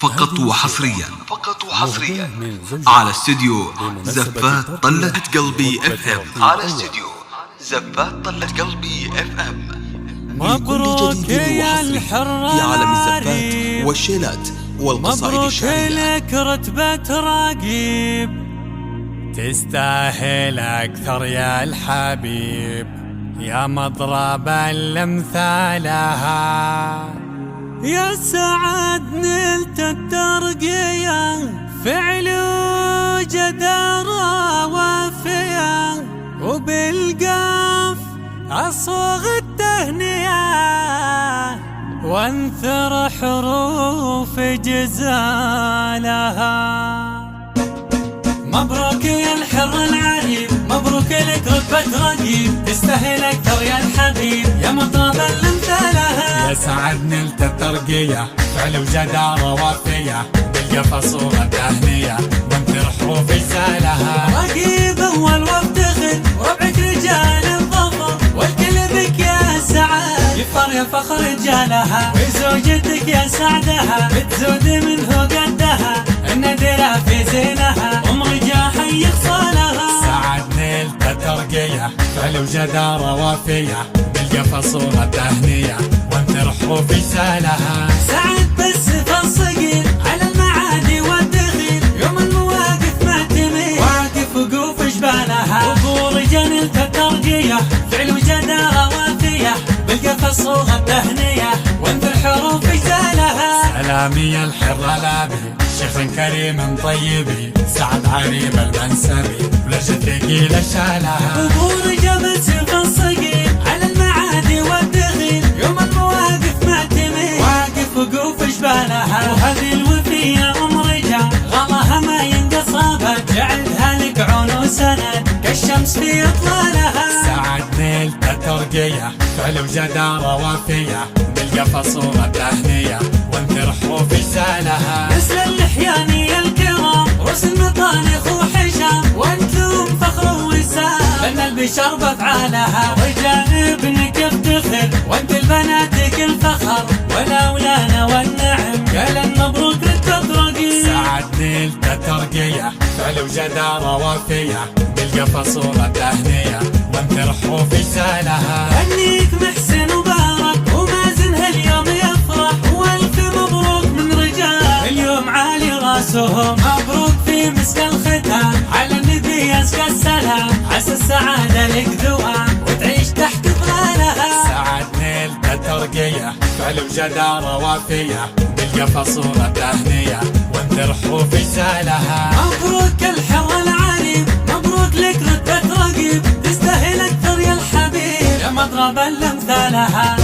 فقط وحصريا على استديو زفات طلة قلبي اف ام. مبروك يا الحر في عالم الزفات والشيلات والقصائد الشعرية. مبروك لك رتبة رقيب، تستاهل أكثر يا الحبيب، يا مضرب الأمثالها. يا سعد نلت الترقية، فعل جدارة وافية، وبالقاف أصوغ التهنئة، وانثر حروف جزالها. مبروك يا الحر العريب، مبروك لك رتبة رقيب، تستاهل أكثر يا الحبيب، يا مطرب الأمثالها. يا سعد نلت الترقية، فعل وجدارة وافية، بالقفا صورة تهنية، وانثر حروف جزالها. رقيب أول وافتخر، وربعك رجال الظفر، والكل بك يا سعد يفخر يا فخر رجالها. وزوجتك يا سعدها، بتزود منه قدها، الندرة في زينها، أم رجا حي خصالها. سعد نلت الترقية، فعل وجدارة وافية، بالقفا صورة تهنية، وانثر حروف جزالها. سعد بس فالصقيل على المعادي والدخيل، يوم المواقف ما تميل، واقف وقوف جبالها. وابو رجال نلت الترقية، فعل وجدارة وافية، بالقفا صوغ التهنية، وانثر حروف جزالها. سلامي الحر لابي، شيخ كريم طيبي، سعد عريب المنسبي، ولجة ثقيلة شالها. وابو رجال بس فالصقيل على المعادي والدخيل، يوم المواقف ما تميل، واقف وقوف جبالها. وهذه الوفية أم رجال، غلاها ما ينقص أبد، جعلها لك عون وسند كالشمس في إطلالها. سعد نلت الترقية، فعل وجدارة وافية، بالقفا صورة تهنية، وانثر حروف جزالها. نسل اللحياني الكرام، رؤوس المطانخ وحشام، وانتم فخر ووسام، بن البشر بافعالها. رجال ابنك افتخر، وانت لبناتك الفخر، والاولانا والنعم، قال مبروك رتبة رقيب. سعد نلت الترقية، فعل وجدارة وافية، بالقفا صورة تهنية، وانثر حروف جزالها. هنيك محسن وبارك، ومازن هاليوم يفرح، والف مبروك من رجال اليوم عالي راسهم. مبروك في مسك الختام، على النبي ازكى السلام، عسى السعادة لك دوام، وتعيش تحت ظلالها. سعد نلت الترقية، فعل وجدارة وافية، بالقفا صورة تهنية، وانثر حروف جزالها. مبروك الحر العريب، مبروك لك رتبة رقيب، تستاهل أكثر يا الحبيب، يا مضرب الأمثالها.